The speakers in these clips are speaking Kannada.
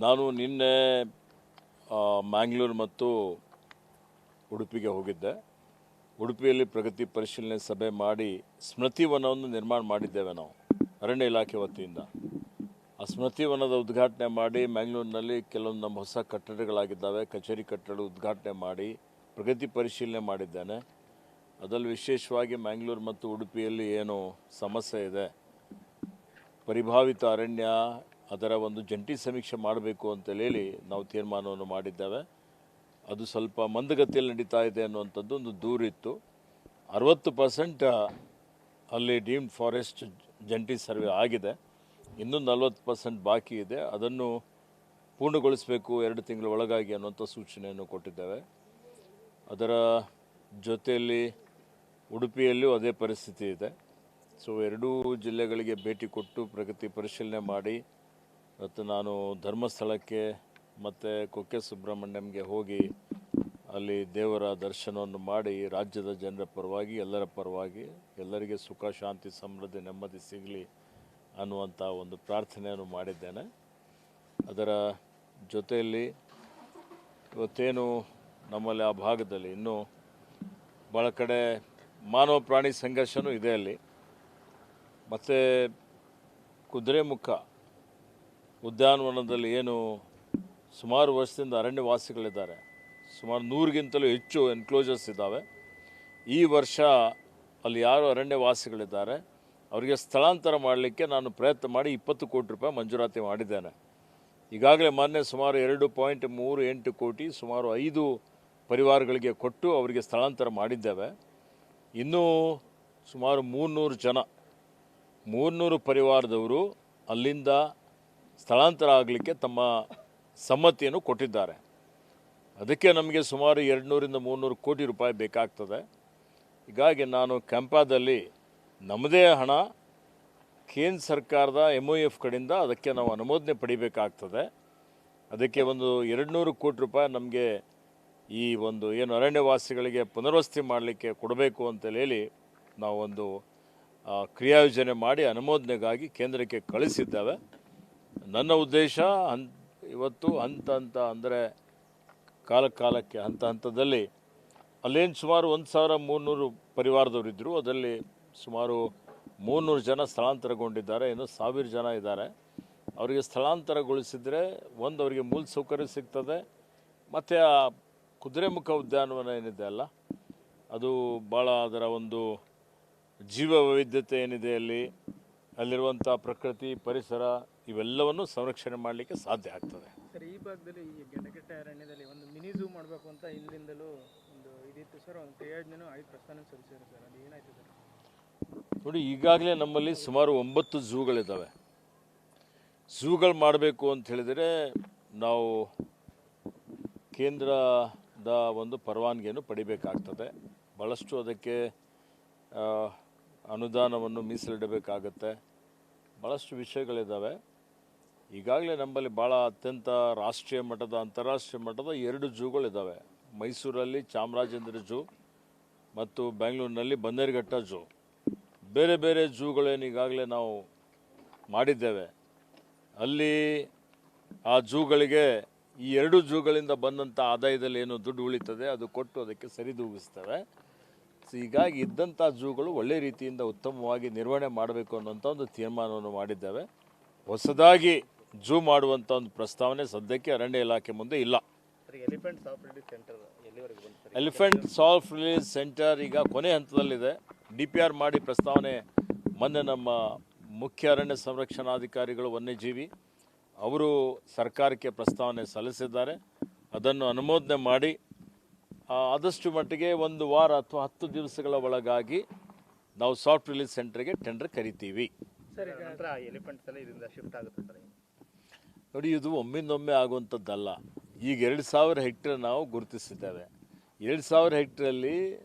ನಾನು ನಿನ್ನೆ ಮ್ಯಾಂಗ್ಳೂರು ಮತ್ತು ಉಡುಪಿಗೆ ಹೋಗಿದ್ದೆ. ಉಡುಪಿಯಲ್ಲಿ ಪ್ರಗತಿ ಪರಿಶೀಲನೆ ಸಭೆ ಮಾಡಿ ಸ್ಮೃತಿ ವನವನ್ನು ನಿರ್ಮಾಣ ಮಾಡಿದ್ದೇವೆ ನಾವು ಅರಣ್ಯ ಇಲಾಖೆ ವತಿಯಿಂದ. ಆ ಸ್ಮೃತಿ ವನದ ಉದ್ಘಾಟನೆ ಮಾಡಿ ಮ್ಯಾಂಗ್ಳೂರಿನಲ್ಲಿ ಕೆಲವೊಂದು ನಮ್ಮ ಹೊಸ ಕಟ್ಟಡಗಳಾಗಿದ್ದಾವೆ, ಕಚೇರಿ ಕಟ್ಟಡ ಉದ್ಘಾಟನೆ ಮಾಡಿ ಪ್ರಗತಿ ಪರಿಶೀಲನೆ ಮಾಡಿದ್ದೇನೆ. ಅದರಲ್ಲಿ ವಿಶೇಷವಾಗಿ ಮ್ಯಾಂಗ್ಳೂರು ಮತ್ತು ಉಡುಪಿಯಲ್ಲಿ ಏನು ಸಮಸ್ಯೆ ಇದೆ, ಪರಿಭಾವಿತ ಅರಣ್ಯ, ಅದರ ಒಂದು ಜಂಟಿ ಸಮೀಕ್ಷೆ ಮಾಡಬೇಕು ಅಂತೇಳಿ ನಾವು ತೀರ್ಮಾನವನ್ನು ಮಾಡಿದ್ದೇವೆ. ಅದು ಸ್ವಲ್ಪ ಮಂದಗತಿಯಲ್ಲಿ ನಡೀತಾ ಇದೆ ಅನ್ನುವಂಥದ್ದು ಒಂದು ದೂರಿತ್ತು. 60% ಅಲ್ಲಿ ಡೀಮ್ಡ್ ಫಾರೆಸ್ಟ್ ಜಂಟಿ ಸರ್ವೆ ಆಗಿದೆ, ಇನ್ನೂ 40% ಬಾಕಿ ಇದೆ. ಅದನ್ನು ಪೂರ್ಣಗೊಳಿಸಬೇಕು 2 ತಿಂಗಳ ಒಳಗಾಗಿ ಅನ್ನುವಂಥ ಸೂಚನೆಯನ್ನು ಕೊಟ್ಟಿದ್ದೇವೆ. ಅದರ ಜೊತೆಯಲ್ಲಿ ಉಡುಪಿಯಲ್ಲೂ ಅದೇ ಪರಿಸ್ಥಿತಿ ಇದೆ. ಸೊ ಎರಡೂ ಜಿಲ್ಲೆಗಳಿಗೆ ಭೇಟಿ ಕೊಟ್ಟು ಪ್ರಗತಿ ಪರಿಶೀಲನೆ ಮಾಡಿ, ಮತ್ತು ನಾನು ಧರ್ಮಸ್ಥಳಕ್ಕೆ ಮತ್ತು ಕುಕ್ಕೆ ಸುಬ್ರಹ್ಮಣ್ಯಂಗೆ ಹೋಗಿ ಅಲ್ಲಿ ದೇವರ ದರ್ಶನವನ್ನು ಮಾಡಿ ರಾಜ್ಯದ ಜನರ ಪರವಾಗಿ, ಎಲ್ಲರ ಪರವಾಗಿ ಎಲ್ಲರಿಗೆ ಸುಖ, ಶಾಂತಿ, ಸಮೃದ್ಧಿ, ನೆಮ್ಮದಿ ಸಿಗಲಿ ಅನ್ನುವಂಥ ಒಂದು ಪ್ರಾರ್ಥನೆಯನ್ನು ಮಾಡಿದ್ದೇನೆ. ಅದರ ಜೊತೆಯಲ್ಲಿ ಇವತ್ತೇನು ನಮ್ಮಲ್ಲಿ ಆ ಭಾಗದಲ್ಲಿ ಇನ್ನೂ ಭಾಳ ಕಡೆ ಮಾನವ ಪ್ರಾಣಿ ಸಂಘರ್ಷನೂ ಇದೆ ಅಲ್ಲಿ. ಮತ್ತು ಕುದುರೆಮುಖ ಉದ್ಯಾನವನದಲ್ಲಿ ಏನು ಸುಮಾರು ವರ್ಷದಿಂದ ಅರಣ್ಯವಾಸಿಗಳಿದ್ದಾರೆ, ಸುಮಾರು 100ಗಿಂತಲೂ ಹೆಚ್ಚು ಎನ್ಕ್ಲೋಜರ್ಸ್ ಇದ್ದಾವೆ. ಈ ವರ್ಷ ಅಲ್ಲಿ ಯಾರು ಅರಣ್ಯವಾಸಿಗಳಿದ್ದಾರೆ ಅವರಿಗೆ ಸ್ಥಳಾಂತರ ಮಾಡಲಿಕ್ಕೆ ನಾನು ಪ್ರಯತ್ನ ಮಾಡಿ 20 ಕೋಟಿ ರೂಪಾಯಿ ಮಂಜೂರಾತಿ ಮಾಡಿದ್ದೇನೆ. ಈಗಾಗಲೇ ಮೊನ್ನೆ ಸುಮಾರು 2.38 ಕೋಟಿ ಸುಮಾರು 5 ಪರಿವಾರಗಳಿಗೆ ಕೊಟ್ಟು ಅವರಿಗೆ ಸ್ಥಳಾಂತರ ಮಾಡಿದ್ದೇವೆ. ಇನ್ನೂ ಸುಮಾರು 300 ಪರಿವಾರದವರು ಅಲ್ಲಿಂದ ಸ್ಥಳಾಂತರ ಆಗಲಿಕ್ಕೆ ತಮ್ಮ ಸಮ್ಮತಿಯನ್ನು ಕೊಟ್ಟಿದ್ದಾರೆ. ಅದಕ್ಕೆ ನಮಗೆ ಸುಮಾರು 200ರಿಂದ 300 ಕೋಟಿ ರೂಪಾಯಿ ಬೇಕಾಗ್ತದೆ. ಹೀಗಾಗಿ ನಾನು ಕ್ಯಾಂಪಾದಲ್ಲಿ ನಮ್ಮದೇ ಹಣ ಕೇಂದ್ರ ಸರ್ಕಾರದ MOF ಕಡೆಯಿಂದ ಅದಕ್ಕೆ ನಾವು ಅನುಮೋದನೆ ಪಡಿಬೇಕಾಗ್ತದೆ. ಅದಕ್ಕೆ ಒಂದು 200 ಕೋಟಿ ರೂಪಾಯಿ ನಮಗೆ ಈ ಒಂದು ಏನು ಅರಣ್ಯವಾಸಿಗಳಿಗೆ ಪುನರ್ವಸತಿ ಮಾಡಲಿಕ್ಕೆ ಕೊಡಬೇಕು ಅಂತೇಳಿ ನಾವು ಒಂದು ಕ್ರಿಯಾಯೋಜನೆ ಮಾಡಿ ಅನುಮೋದನೆಗಾಗಿ ಕೇಂದ್ರಕ್ಕೆ ಕಳಿಸಿದ್ದೇವೆ. ನನ್ನ ಉದ್ದೇಶ ಇವತ್ತು ಹಂತ ಅಂದರೆ ಕಾಲಕ್ಕೆ ಹಂತದಲ್ಲಿ ಅಲ್ಲೇನು ಸುಮಾರು 1300 ಪರಿವಾರದವರಿದ್ದರು, ಅದರಲ್ಲಿ ಸುಮಾರು 300 ಜನ ಸ್ಥಳಾಂತರಗೊಂಡಿದ್ದಾರೆ, ಇನ್ನೂ 1000 ಜನ ಇದ್ದಾರೆ. ಅವರಿಗೆ ಸ್ಥಳಾಂತರಗೊಳಿಸಿದರೆ ಒಂದು ಅವರಿಗೆ ಮೂಲ ಸೌಕರ್ಯ ಸಿಗ್ತದೆ, ಮತ್ತು ಆ ಕುದುರೆಮುಖ ಉದ್ಯಾನವನ ಏನಿದೆ ಅಲ್ಲ, ಅದು ಭಾಳ ಅದರ ಒಂದು ಜೀವ ವೈವಿಧ್ಯತೆ ಏನಿದೆ ಅಲ್ಲಿರುವಂಥ ಪ್ರಕೃತಿ, ಪರಿಸರ ಇವೆಲ್ಲವನ್ನು ಸಂರಕ್ಷಣೆ ಮಾಡಲಿಕ್ಕೆ ಸಾಧ್ಯ ಆಗ್ತದೆ. ಸರ್, ಈ ಭಾಗದಲ್ಲಿ ಈ ಗೆಂಡಕಟ್ಟೆ ಅರಣ್ಯದಲ್ಲಿ ಒಂದು ಮಿನಿ ಝೂ ಮಾಡಬೇಕು ಅಂತ ಹಿಂದಿಂದಲೂ ಒಂದು ಇದಿತ್ತು ಸರ್, ಒಂದು ಯೋಜನೆ ಆಗಿ ಪ್ರಸ್ತಾವನೆ ಸಲ್ಲಿಸಿದ್ರು ಸರ್, ಅದು ಏನಾಯ್ತು ಸರ್? ನೋಡಿ, ಈಗಾಗಲೇ ನಮ್ಮಲ್ಲಿ ಸುಮಾರು 9 ಝೂಗಳಿದ್ದಾವೆ. ಝೂಗಳು ಮಾಡಬೇಕು ಅಂತ ಹೇಳಿದರೆ ನಾವು ಕೇಂದ್ರದ ಒಂದು ಪರವಾನಗಿಯನ್ನು ಪಡಿಬೇಕಾಗ್ತದೆ. ಭಾಳಷ್ಟು ಅದಕ್ಕೆ ಅನುದಾನವನ್ನು ಮೀಸಲಿಡಬೇಕಾಗತ್ತೆ. ಭಾಳಷ್ಟು ವಿಷಯಗಳಿದ್ದಾವೆ. ಈಗಾಗಲೇ ನಮ್ಮಲ್ಲಿ ಭಾಳ ಅತ್ಯಂತ ರಾಷ್ಟ್ರೀಯ ಮಟ್ಟದ, ಅಂತಾರಾಷ್ಟ್ರೀಯ ಮಟ್ಟದ 2 ಝೂಗಳಿದ್ದಾವೆ. ಮೈಸೂರಲ್ಲಿ ಚಾಮರಾಜೇಂದ್ರ ಝೂ ಮತ್ತು ಬೆಂಗಳೂರಿನಲ್ಲಿ ಬನ್ನೇರುಘಟ್ಟ ಝೂ. ಬೇರೆ ಬೇರೆ ಝೂಗಳೇನು ಈಗಾಗಲೇ ನಾವು ಮಾಡಿದ್ದೇವೆ. ಅಲ್ಲಿ ಆ ಝೂಗಳಿಗೆ ಈ 2 ಝೂಗಳಿಂದ ಬಂದಂಥ ಆದಾಯದಲ್ಲಿ ಏನು ದುಡ್ಡು ಉಳಿತದೆ ಅದು ಕೊಟ್ಟು ಅದಕ್ಕೆ ಸರಿದೂಗಿಸ್ತೇವೆ. ಹೀಗಾಗಿ ಇದ್ದಂಥ ಝೂಗಳು ಒಳ್ಳೆ ರೀತಿಯಿಂದ ಉತ್ತಮವಾಗಿ ನಿರ್ವಹಣೆ ಮಾಡಬೇಕು ಅನ್ನೋಂಥ ಒಂದು ತೀರ್ಮಾನವನ್ನು ಮಾಡಿದ್ದೇವೆ. ಹೊಸದಾಗಿ ಝೂ ಮಾಡುವಂಥ ಒಂದು ಪ್ರಸ್ತಾವನೆ ಸದ್ಯಕ್ಕೆ ಅರಣ್ಯ ಇಲಾಖೆ ಮುಂದೆ ಇಲ್ಲ. ಎಲಿಫೆಂಟ್ ಸಾಫ್ಟ್ ರಿಲೀಸ್ ಸೆಂಟರ್ ಈಗ ಕೊನೆ ಹಂತದಲ್ಲಿದೆ. DPR ಮಾಡಿ ಪ್ರಸ್ತಾವನೆ ಮೊನ್ನೆ ನಮ್ಮ ಮುಖ್ಯ ಅರಣ್ಯ ಸಂರಕ್ಷಣಾಧಿಕಾರಿಗಳು ವನ್ಯಜೀವಿ ಅವರು ಸರ್ಕಾರಕ್ಕೆ ಪ್ರಸ್ತಾವನೆ ಸಲ್ಲಿಸಿದ್ದಾರೆ. ಅದನ್ನು ಅನುಮೋದನೆ ಮಾಡಿ ಆದಷ್ಟು ಮಟ್ಟಿಗೆ 1 ವಾರ ಅಥವಾ 10 ದಿವಸಗಳ ಒಳಗಾಗಿ ನಾವು ಸಾಫ್ಟ್ ರಿಲೀಸ್ ಸೆಂಟರ್ಗೆ ಟೆಂಡರ್ ಕರಿತೀವಿ. ನೋಡಿ, ಇದು ಒಮ್ಮಿಂದೊಮ್ಮೆ ಆಗುವಂಥದ್ದಲ್ಲ. ಈಗ 2000 ಹೆಕ್ಟೇರ್ ನಾವು ಗುರುತಿಸಿದ್ದೇವೆ. 2000 ಹೆಕ್ಟೇರಲ್ಲಿ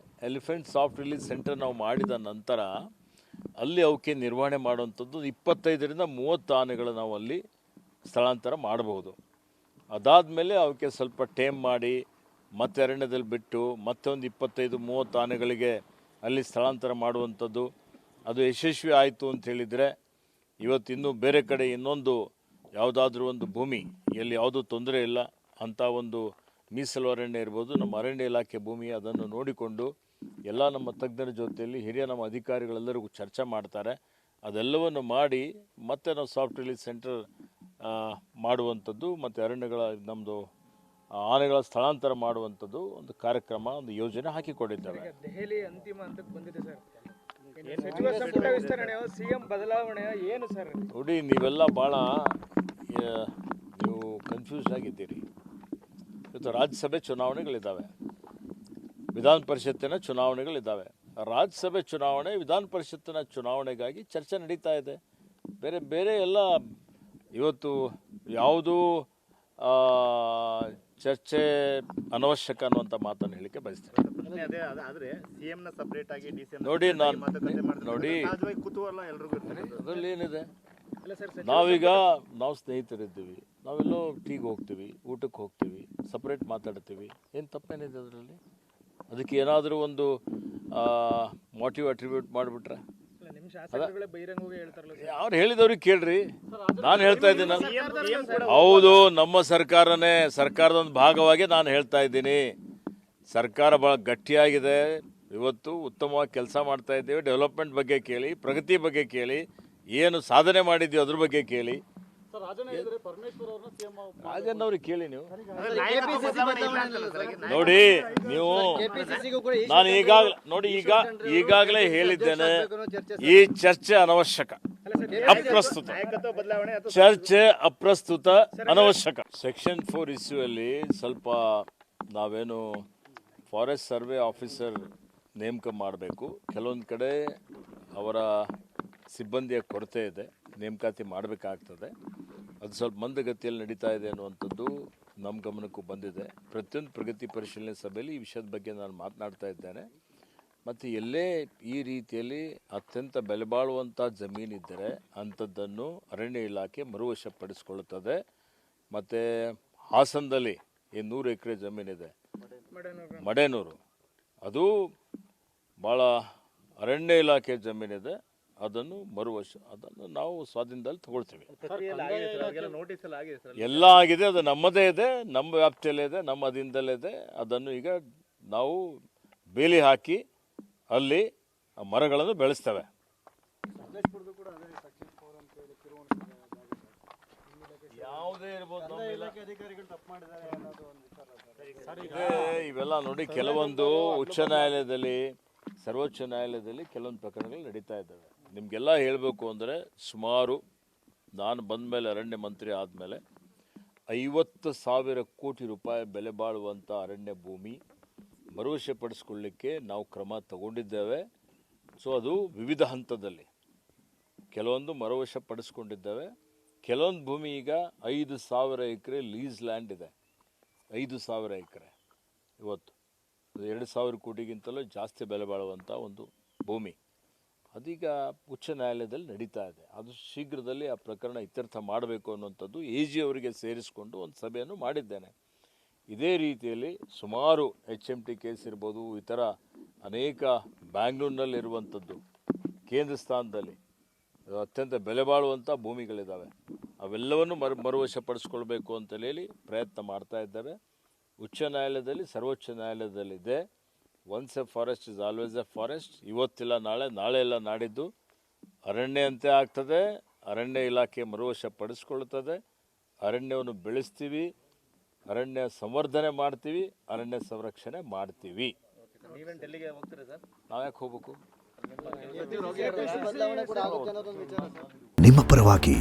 ಎಲಿಫೆಂಟ್ ಸಾಫ್ಟ್ ರಿಲೀಸ್ ಸೆಂಟರ್ ನಾವು ಮಾಡಿದ ನಂತರ ಅಲ್ಲಿ ಅವಕ್ಕೆ ನಿರ್ವಹಣೆ ಮಾಡುವಂಥದ್ದು 25ರಿಂದ 30 ಆನೆಗಳು ನಾವು ಅಲ್ಲಿ ಸ್ಥಳಾಂತರ ಮಾಡಬಹುದು. ಅದಾದಮೇಲೆ ಅವಕ್ಕೆ ಸ್ವಲ್ಪ ಟೇಮ್ ಮಾಡಿ ಮತ್ತೆ ಅರಣ್ಯದಲ್ಲಿ ಬಿಟ್ಟು ಮತ್ತೆ ಒಂದು 25-30 ಆನೆಗಳಿಗೆ ಅಲ್ಲಿ ಸ್ಥಳಾಂತರ ಮಾಡುವಂಥದ್ದು. ಅದು ಯಶಸ್ವಿ ಆಯಿತು ಅಂತ ಹೇಳಿದರೆ ಇವತ್ತು ಇನ್ನೂ ಬೇರೆ ಕಡೆ ಇನ್ನೊಂದು ಯಾವುದಾದ್ರೂ ಒಂದು ಭೂಮಿ ಎಲ್ಲಿ ಯಾವುದೂ ತೊಂದರೆ ಇಲ್ಲ ಅಂಥ ಒಂದು ಮೀಸಲು ಅರಣ್ಯ ಇರ್ಬೋದು, ನಮ್ಮ ಅರಣ್ಯ ಇಲಾಖೆ ಭೂಮಿ, ಅದನ್ನು ನೋಡಿಕೊಂಡು ಎಲ್ಲ ನಮ್ಮ ತಜ್ಞರ ಜೊತೆಯಲ್ಲಿ ಹಿರಿಯ ನಮ್ಮ ಅಧಿಕಾರಿಗಳೆಲ್ಲರಿಗೂ ಚರ್ಚೆ ಮಾಡ್ತಾರೆ. ಅದೆಲ್ಲವನ್ನು ಮಾಡಿ ಮತ್ತೆ ನಾವು ಸಾಫ್ಟ್ ರಿಲೀಸ್ ಸೆಂಟರ್ ಮಾಡುವಂಥದ್ದು ಮತ್ತು ಅರಣ್ಯಗಳ ನಮ್ಮದು ಆನೆಗಳ ಸ್ಥಳಾಂತರ ಮಾಡುವಂಥದ್ದು ಒಂದು ಕಾರ್ಯಕ್ರಮ, ಒಂದು ಯೋಜನೆ ಹಾಕಿಕೊಂಡಿದ್ದೇವೆ. ಈಗ ದೆಹಲಿ ಅಂತಿಮ ಹಂತಕ್ಕೆ ಬಂದಿದೆ ಸರ್. ಸಚಿವ ಸಂಪುಟ ವಿಸ್ತರಣೆ, ಸಿಎಂ ಬದಲಾವಣೆ ಏನು ಸರ್? ನೋಡಿ, ನೀವೆಲ್ಲ ಭಾಳ ನೀವು ಕನ್ಫ್ಯೂಸ್ ಆಗಿದ್ದೀರಿ. ಇವತ್ತು ರಾಜ್ಯಸಭೆ ಚುನಾವಣೆಗಳಿದ್ದಾವೆ, ವಿಧಾನ ಪರಿಷತ್ತಿನ ಚುನಾವಣೆಗಳಿದ್ದಾವೆ. ರಾಜ್ಯಸಭೆ ಚುನಾವಣೆ, ವಿಧಾನ ಪರಿಷತ್ತಿನ ಚುನಾವಣೆಗಾಗಿ ಚರ್ಚೆ ನಡೀತಾ ಇದೆ. ಬೇರೆ ಬೇರೆ ಎಲ್ಲ ಇವತ್ತು ಯಾವುದೂ ಚರ್ಚೆ ಅನವಶ್ಯಕ ಅನ್ನುವಂಥ ಮಾತನ್ನು ಹೇಳಿಕೆ ಬಯಸ್ತೇನೆ. ನೋಡಿ, ನೋಡಿ ಅದರಲ್ಲಿ ಏನಿದೆ, ನಾವೀಗ ನಾವು ಸ್ನೇಹಿತರಿದ್ದೀವಿ, ನಾವೆಲ್ಲೋ ಟೀಗೆ ಹೋಗ್ತೀವಿ, ಊಟಕ್ಕೆ ಹೋಗ್ತೀವಿ, ಸಪ್ರೇಟ್ ಮಾತಾಡ್ತೀವಿ, ಏನು ತಪ್ಪೇನಿದೆ ಅದರಲ್ಲಿ? ಅದಕ್ಕೆ ಏನಾದರೂ ಒಂದು ಮೋಟಿವ್ ಅಟ್ರಿಬ್ಯೂಟ್ ಮಾಡಿಬಿಟ್ರೆ ನಿಮ್ಮ ಶಾಸಕರುಗಳೇ ಬಹಿರಂಗವಾಗಿ ಹೇಳ್ತಾರಲ್ಲ ಸರ್. ಅವ್ರು ಹೇಳಿದವ್ರಿಗೆ ಕೇಳ್ರಿ, ನಾನು ಹೇಳ್ತಾ ಇದ್ದೀನಿ. ಹೌದು, ನಮ್ಮ ಸರ್ಕಾರನೇ, ಸರ್ಕಾರದ ಒಂದು ಭಾಗವಾಗಿ ನಾನು ಹೇಳ್ತಾ ಇದ್ದೀನಿ. ಸರ್ಕಾರ ಭಾಳ ಗಟ್ಟಿಯಾಗಿದೆ, ಇವತ್ತು ಉತ್ತಮವಾಗಿ ಕೆಲಸ ಮಾಡ್ತಾ ಇದ್ದೇವೆ. ಡೆವಲಪ್ಮೆಂಟ್ ಬಗ್ಗೆ ಕೇಳಿ, ಪ್ರಗತಿ ಬಗ್ಗೆ ಕೇಳಿ, ಏನು ಸಾಧನೆ ಮಾಡಿದ್ದೀವಿ ಅದ್ರ ಬಗ್ಗೆ ಕೇಳಿ. ರಾಜನ್ ಅವ್ರಿಗೆ ಕೇಳಿ ನೀವು. ನೋಡಿ, ನೀವು ನಾನು ಈಗಾಗಲೇ ಹೇಳಿದ್ದೇನೆ, ಈ ಚರ್ಚೆ ಅನವಶ್ಯಕ, ಅಪ್ರಸ್ತುತ. ಚರ್ಚೆ ಅಪ್ರಸ್ತುತ, ಅನವಶ್ಯಕ. ಸೆಕ್ಷನ್ 4 ಇಶ್ಯೂ ಅಲ್ಲಿ ಸ್ವಲ್ಪ ನಾವೇನು ಫಾರೆಸ್ಟ್ ಸರ್ವೆ ಆಫೀಸರ್ ನೇಮಕ ಮಾಡಬೇಕು. ಕೆಲವೊಂದು ಕಡೆ ಅವರ ಸಿಬ್ಬಂದಿಯ ಕೊರತೆ ಇದೆ, ನೇಮಕಾತಿ ಮಾಡಬೇಕಾಗ್ತದೆ. ಅದು ಸ್ವಲ್ಪ ಮಂದಗತಿಯಲ್ಲಿ ನಡೀತಾ ಇದೆ ಅನ್ನುವಂಥದ್ದು ನಮ್ಮ ಗಮನಕ್ಕೂ ಬಂದಿದೆ. ಪ್ರತಿಯೊಂದು ಪ್ರಗತಿ ಪರಿಶೀಲನೆ ಸಭೆಯಲ್ಲಿ ಈ ವಿಷಯದ ಬಗ್ಗೆ ನಾನು ಮಾತನಾಡ್ತಾ ಇದ್ದೇನೆ. ಮತ್ತು ಎಲ್ಲೇ ಈ ರೀತಿಯಲ್ಲಿ ಅತ್ಯಂತ ಬೆಲೆ ಬಾಳುವಂಥ ಜಮೀನಿದ್ದರೆ ಅಂಥದ್ದನ್ನು ಅರಣ್ಯ ಇಲಾಖೆ ಮರುವಶಪಡಿಸಿಕೊಳ್ಳುತ್ತದೆ. ಮತ್ತು ಹಾಸನದಲ್ಲಿ ಈ 100 ಎಕರೆ ಜಮೀನಿದೆ, ಮಡೇನೂರು, ಅದು ಭಾಳ ಅರಣ್ಯ ಇಲಾಖೆ ಜಮೀನಿದೆ, ಅದನ್ನು ಅದನ್ನು ನಾವು ಸ್ವಾಧೀನದಲ್ಲಿ ತಗೊಳ್ತೀವಿ. ಎಲ್ಲ ಆಗಿದೆ, ಅದು ನಮ್ಮದೇ ಇದೆ, ನಮ್ಮ ವ್ಯಾಪ್ತಿಯಲ್ಲೇ ಇದೆ, ನಮ್ಮ ಅಧೀನದಲ್ಲೇ ಇದೆ. ಅದನ್ನು ಈಗ ನಾವು ಬೇಲಿ ಹಾಕಿ ಅಲ್ಲಿ ಮರಗಳನ್ನು ಬೆಳೆಸ್ತೇವೆ. ಯಾವುದೇ ಇರ್ಬೋದು, ಇವೆಲ್ಲ ನೋಡಿ, ಕೆಲವೊಂದು ಉಚ್ಚ ನ್ಯಾಯಾಲಯದಲ್ಲಿ, ಸರ್ವೋಚ್ಚ ನ್ಯಾಯಾಲಯದಲ್ಲಿ ಕೆಲವೊಂದು ಪ್ರಕರಣಗಳು ನಡೀತಾ ಇದ್ದಾವೆ. ನಿಮಗೆಲ್ಲ ಹೇಳಬೇಕು ಅಂದರೆ, ಸುಮಾರು ನಾನು ಬಂದ ಮೇಲೆ, ಅರಣ್ಯ ಮಂತ್ರಿ ಆದಮೇಲೆ 50,000 ಕೋಟಿ ರೂಪಾಯಿ ಬೆಲೆ ಬಾಳುವಂಥ ಅರಣ್ಯ ಭೂಮಿ ಮರುವಶಪಡಿಸ್ಕೊಳ್ಳಿಕ್ಕೆ ನಾವು ಕ್ರಮ ತಗೊಂಡಿದ್ದೇವೆ. ಸೊ ಅದು ವಿವಿಧ ಹಂತದಲ್ಲಿ ಕೆಲವೊಂದು ಮರುವಶಪಡಿಸ್ಕೊಂಡಿದ್ದೇವೆ. ಕೆಲವೊಂದು ಭೂಮಿ ಈಗ 5,000 ಎಕರೆ ಲೀಸ್ ಲ್ಯಾಂಡ್ ಇದೆ. 5,000 ಎಕರೆ ಇವತ್ತು 2,000 ಕೋಟಿಗಿಂತಲೂ ಜಾಸ್ತಿ ಬೆಲೆ ಬಾಳುವಂಥ ಒಂದು ಭೂಮಿ. ಅದೀಗ ಉಚ್ಚ ನ್ಯಾಯಾಲಯದಲ್ಲಿ ನಡೀತಾ ಇದೆ. ಅದು ಶೀಘ್ರದಲ್ಲಿ ಆ ಪ್ರಕರಣ ಇತ್ಯರ್ಥ ಮಾಡಬೇಕು ಅನ್ನುವಂಥದ್ದು AG ಅವರಿಗೆ ಸೇರಿಸಿಕೊಂಡು ಒಂದು ಸಭೆಯನ್ನು ಮಾಡಿದ್ದೇನೆ. ಇದೇ ರೀತಿಯಲ್ಲಿ ಸುಮಾರು HMT ಕೇಸ್ ಇರ್ಬೋದು, ಇತರ ಅನೇಕ ಬ್ಯಾಂಗ್ಳೂರಿನಲ್ಲಿರುವಂಥದ್ದು, ಕೇಂದ್ರ ಸ್ಥಾನದಲ್ಲಿ ಅತ್ಯಂತ ಬೆಲೆ ಬಾಳುವಂಥ ಭೂಮಿಗಳಿದ್ದಾವೆ. ಅವೆಲ್ಲವನ್ನು ಮರುವಶಪಡಿಸ್ಕೊಳ್ಬೇಕು ಅಂತೇಳಿ ಪ್ರಯತ್ನ ಮಾಡ್ತಾ ಇದ್ದೇವೆ. ಉಚ್ಚ ನ್ಯಾಯಾಲಯದಲ್ಲಿ, ಸರ್ವೋಚ್ಚ ನ್ಯಾಯಾಲಯದಲ್ಲಿದೆ. Once a forest is always a forest. ಇವತ್ತಿಲ್ಲ ನಾಳೆ, ನಾಳೆ ಇಲ್ಲ ನಾಡಿದ್ದು ಅರಣ್ಯ ಅಂತೆ ಆಗ್ತದೆ. ಅರಣ್ಯ ಇಲಾಖೆ ಮರುವಶಪಡಿಸ್ಕೊಳ್ತದೆ. ಅರಣ್ಯವನ್ನು ಬೆಳೆಸ್ತೀವಿ, ಅರಣ್ಯ ಸಂವರ್ಧನೆ ಮಾಡ್ತೀವಿ, ಅರಣ್ಯ ಸಂರಕ್ಷಣೆ ಮಾಡ್ತೀವಿ. ನಾವ್ಯಾಕೆ ಹೋಗ್ಬೇಕು? ನಿಮ್ಮ ಪರವಾಗಿ